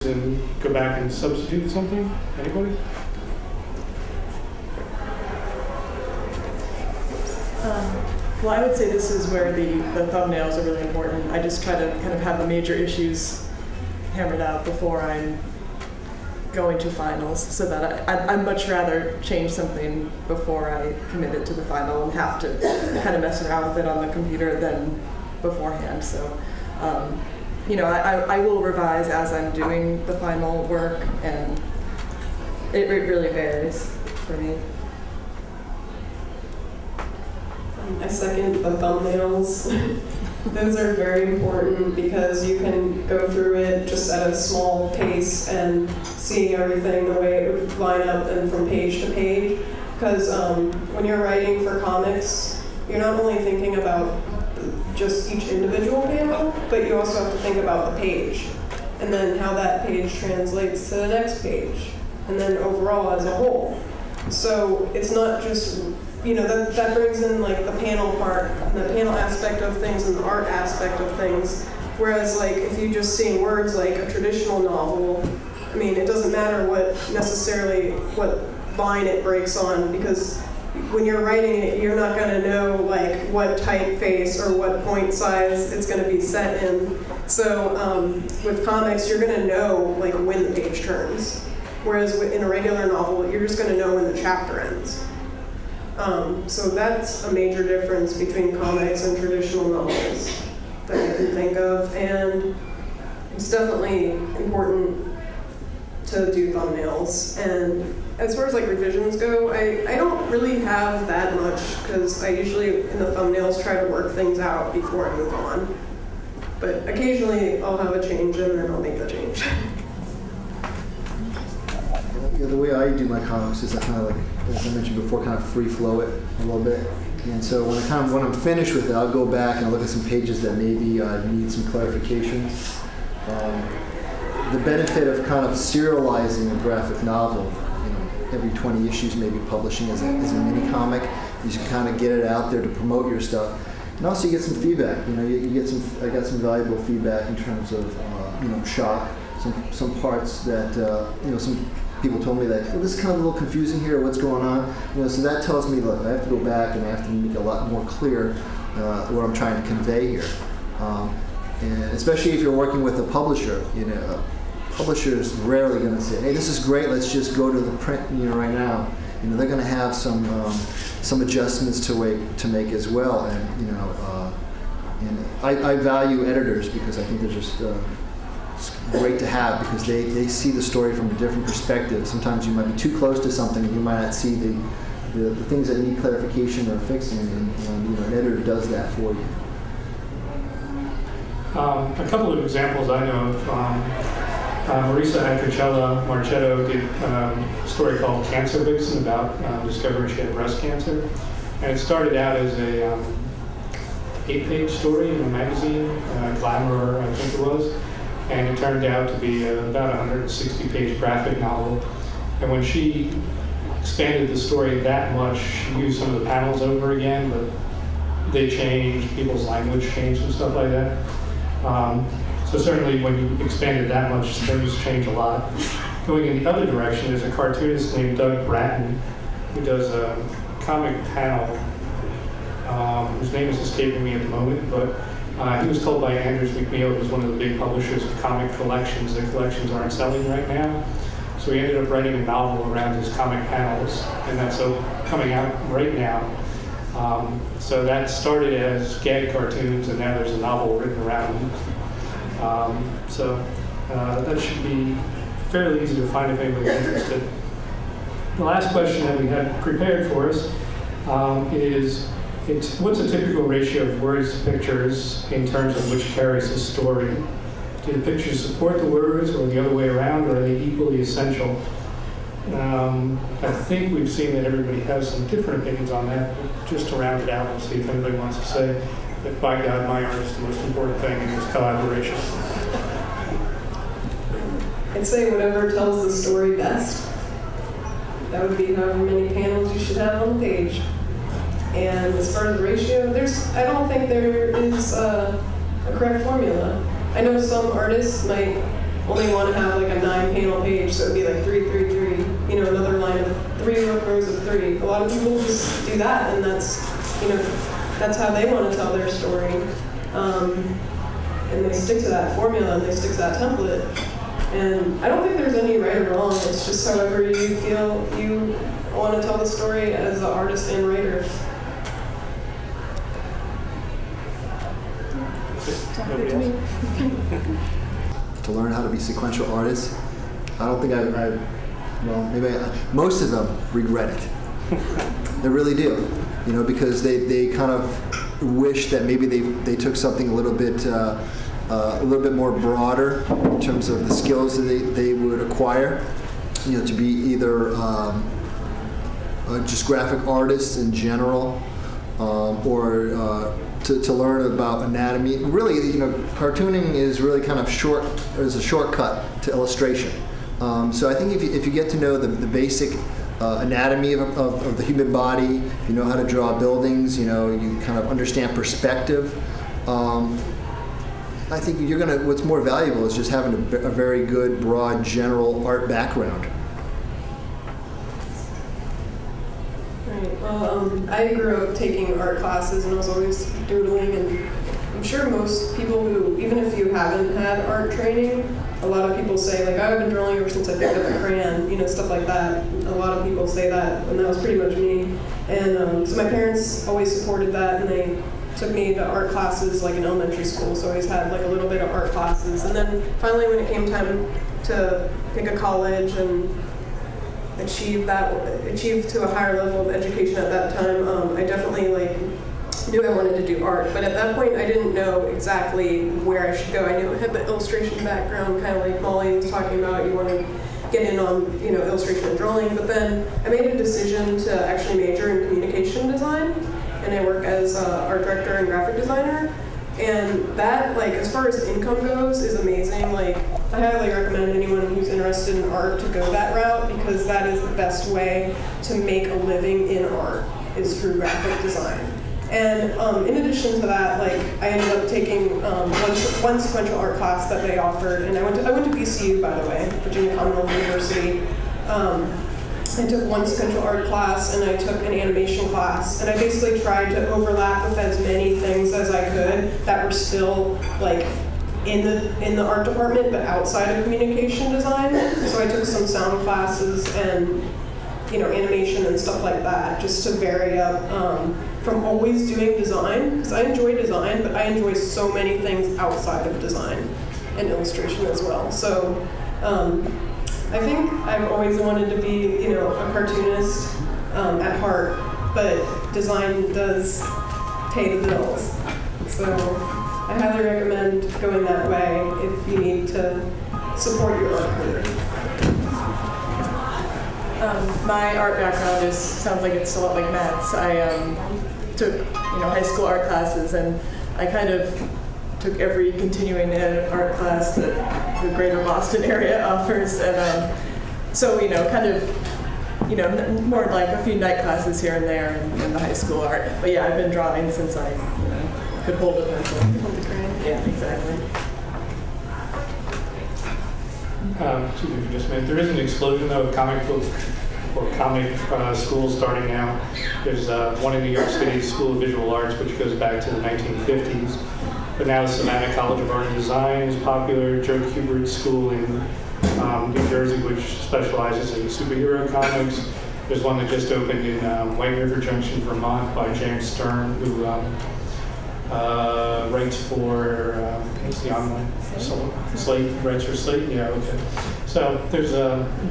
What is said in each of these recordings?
and go back and substitute something? Anybody? Well, I would say this is where the thumbnails are really important. I just try to kind of have the major issues hammered out before I'm going to finals, so that I'd much rather change something before I commit it to the final and have to kind of mess around with it on the computer than beforehand. So, you know, I will revise as I'm doing the final work, and it really varies for me. I second the thumbnails. Those are very important because you can go through it just at a small pace and seeing everything the way it would line up and from page to page. Because when you're writing for comics, you're not only thinking about just each individual panel, but you also have to think about the page and then how that page translates to the next page and then overall as a whole. So it's not just, you know, that brings in like the panel part, and the panel aspect of things and the art aspect of things. Whereas like if you just see words like a traditional novel, I mean, it doesn't matter what line it breaks on, because when you're writing it, you're not going to know like what typeface or what point size it's going to be set in. So with comics, you're going to know like when the page turns. Whereas in a regular novel, you're just going to know when the chapter ends. So that's a major difference between comics and traditional novels that I can think of, and it's definitely important to do thumbnails. And as far as like revisions go, I don't really have that much, because I usually in the thumbnails try to work things out before I move on. But occasionally I'll have a change and then I'll make the change. Yeah, the way I do my comics is I kind of like, as I mentioned before, kind of free flow it a little bit. And so when I'm finished with it, I'll go back and I'll look at some pages that maybe need some clarifications. The benefit of kind of serializing a graphic novel, you know, every 20 issues maybe publishing as a mini comic, is you kind of get it out there to promote your stuff. And also you get some feedback. You know, I got some valuable feedback in terms of, you know, shock, some parts that, you know, some people told me that, oh, this is kind of a little confusing here, what's going on? You know, so that tells me, look, I have to go back and I have to make it a lot more clear what I'm trying to convey here. And especially if you're working with a publisher, you know, publishers rarely going to say, hey, this is great, let's just go to the print, you know, right now. You know, they're going to have some adjustments to make as well. And you know, and I value editors because I think they're just great to have, because they see the story from a different perspective. Sometimes you might be too close to something and you might not see the things that need clarification or fixing, and you know, an editor does that for you. A couple of examples I know of. Marisa Atricella Marchetto did a story called Cancer Vixen about discovering she had breast cancer. And it started out as a 8-page story in a magazine, Glamour, I think it was. And it turned out to be about a 160-page graphic novel. And when she expanded the story that much, she used some of the panels over again, but they changed, people's language changed and stuff like that. So certainly when you expand it that much, things change a lot. Going in the other direction, there's a cartoonist named Doug Bratton who does a comic panel, whose name is escaping me at the moment, but he was told by Andrews McNeil, who's one of the big publishers of comic collections, that collections aren't selling right now. So he ended up writing a novel around his comic panels, and that's coming out right now. So that started as gag cartoons, and now there's a novel written around them. So that should be fairly easy to find if anybody's interested. The last question that we had prepared for us is, what's a typical ratio of words to pictures in terms of which carries the story? Do the pictures support the words, or the other way around, or are they equally essential? I think we've seen that everybody has some different opinions on that. Just to round it out, we'll see if anybody wants to say that, by God, my art is the most important thing in this collaboration. I'd say whatever tells the story best. That would be however many panels you should have on the page. And as far as the ratio, I don't think there is a correct formula. I know some artists might only want to have like a 9-panel page, so it would be like 3, 3, 3, you know, another line of 3 rows of 3. A lot of people just do that, and that's, you know, that's how they want to tell their story. And they stick to that formula, and they stick to that template. And I don't think there's any right or wrong. It's just however you feel you want to tell the story as an artist and writer. To learn how to be sequential artists, I don't think most of them regret it. They really do, you know, because they kind of wish that maybe they took something a little bit more broader in terms of the skills that they would acquire, you know, to be either just graphic artists in general, or to learn about anatomy. Really, you know, cartooning is really kind of is a shortcut to illustration. So I think if you get to know the basic anatomy of the human body, you know how to draw buildings, you know, you kind of understand perspective. I think what's more valuable is just having a very good, broad, general art background. Right. Well, I grew up taking art classes, and I was always doodling, and I'm sure most people who, even if you haven't had art training, a lot of people say, like, I've been drawing ever since I picked up a crayon, you know, stuff like that. A lot of people say that, and that was pretty much me. And so my parents always supported that, and they took me to art classes like in elementary school, so I always had like a little bit of art classes. And then finally when it came time to pick a college and achieve to a higher level of education at that time, I definitely like knew I wanted to do art, but at that point I didn't know exactly where I should go. I knew I had the illustration background, kind of like Molly was talking about, you want to get in on, you know, illustration and drawing, but then I made a decision to actually major in communication design, and I work as an art director and graphic designer. And that, like, as far as income goes, is amazing. Like, I highly recommend anyone who's interested in art to go that route, because that is the best way to make a living in art, is through graphic design. And in addition to that, like, I ended up taking one sequential art class that they offered, and I went to VCU, by the way, Virginia Commonwealth University. I took one sequential art class, and I took an animation class, and I basically tried to overlap with as many things as I could that were still like in the art department but outside of communication design. So I took some sound classes and, you know, animation and stuff like that, just to vary up from always doing design, because I enjoy design, but I enjoy so many things outside of design and illustration as well. So I think I've always wanted to be, you know, a cartoonist at heart, but design does pay the bills. So I highly recommend going that way if you need to support your art career. My art background sounds like it's a lot like Matt's. I took, you know, high school art classes, and I kind of took every continuing art class that the greater Boston area offers, and so, you know, kind of, you know, more like a few night classes here and there in the high school art. But yeah, I've been drawing since I, you know, could hold a pencil. Yeah, exactly. Excuse me for just a minute. There is an explosion though of comic book or comic schools starting now. There's one in New York City, School of Visual Arts, which goes back to the 1950s. But now the Savannah College of Art and Design is popular. Joe Kubert's school in New Jersey, which specializes in superhero comics. There's one that just opened in White River Junction, Vermont, by James Stern, who writes for, what's the online? Slate, writes for Slate? Yeah, okay. So there's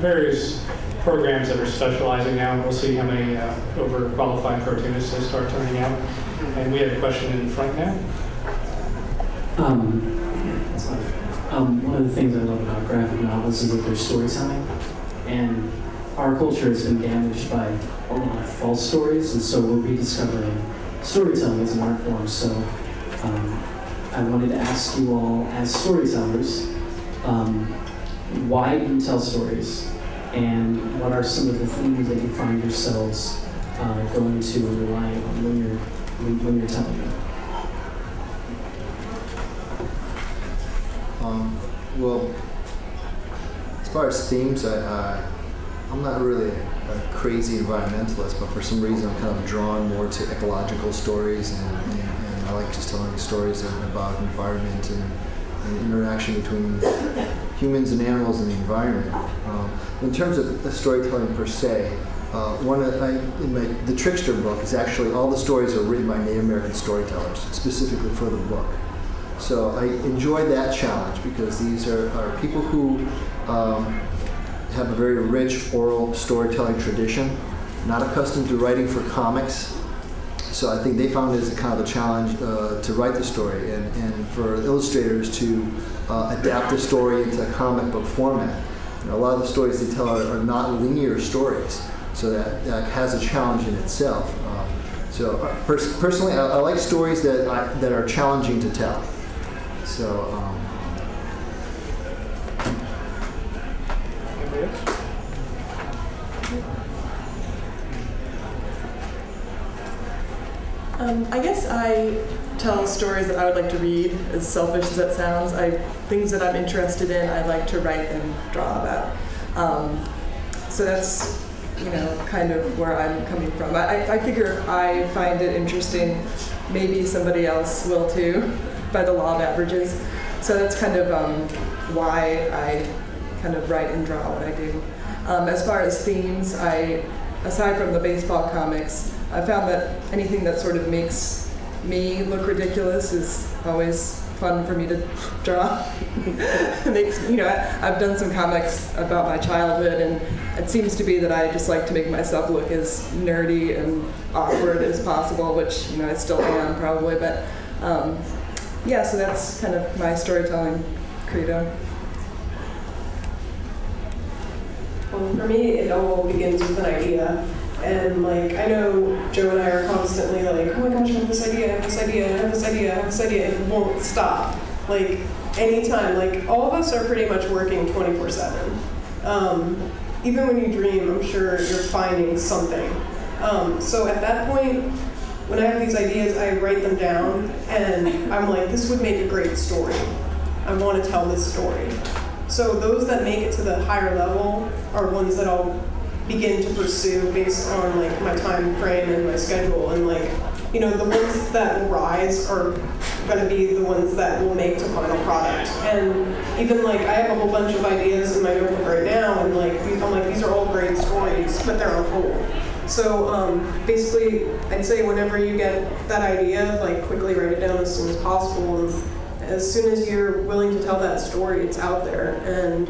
various programs that are specializing now, and we'll see how many overqualified cartoonists they start turning out. And we have a question in front now. One of the things I love about graphic novels is that they're storytelling, and our culture has been damaged by a lot of false stories, and so we're rediscovering storytelling as an art form. So I wanted to ask you all, as storytellers, why do you tell stories, and what are some of the themes that you find yourselves going to and relying on when you're telling them? Well, far as themes, I'm not really a crazy environmentalist, but for some reason I'm kind of drawn more to ecological stories, and I like just telling stories about environment and interaction between humans and animals and the environment. In terms of the storytelling per se, the Trickster book is actually, all the stories are written by Native American storytellers, specifically for the book. So I enjoyed that challenge because these are people who have a very rich oral storytelling tradition, not accustomed to writing for comics. So I think they found it as a kind of a challenge to write the story and for illustrators to adapt the story into a comic book format. You know, a lot of the stories they tell are not linear stories, so that has a challenge in itself. Personally, I like stories that are challenging to tell. So. I guess I tell stories that I would like to read, as selfish as that sounds. Things that I'm interested in, I like to write and draw about. So that's, kind of where I'm coming from. I figure if I find it interesting, maybe somebody else will too, by the law of averages. So that's kind of why I kind of write and draw what I do. As far as themes, aside from the baseball comics, I found that anything that sort of makes me look ridiculous is always fun for me to draw. I've done some comics about my childhood, and it seems to be that I just like to make myself look as nerdy and awkward as possible, which I still am probably, but so that's kind of my storytelling credo. Well, for me, it all begins with an idea. And I know Joe and I are constantly like, oh my gosh, I have this idea, I have this idea, I have this idea, I have this idea, and it won't stop. Anytime, all of us are pretty much working 24/7. Even when you dream, I'm sure you're finding something. So at that point, when I have these ideas, I write them down, and I'm like, this would make a great story. I want to tell this story. So those that make it to the higher level are ones that I'll begin to pursue based on my time frame and my schedule, and the ones that will rise are going to be the ones that will make to final product. And even I have a whole bunch of ideas in my notebook right now, and I'm like, these are all great stories, but they're on hold. So basically, I'd say whenever you get that idea, quickly write it down as soon as possible. And as soon as you're willing to tell that story, it's out there. And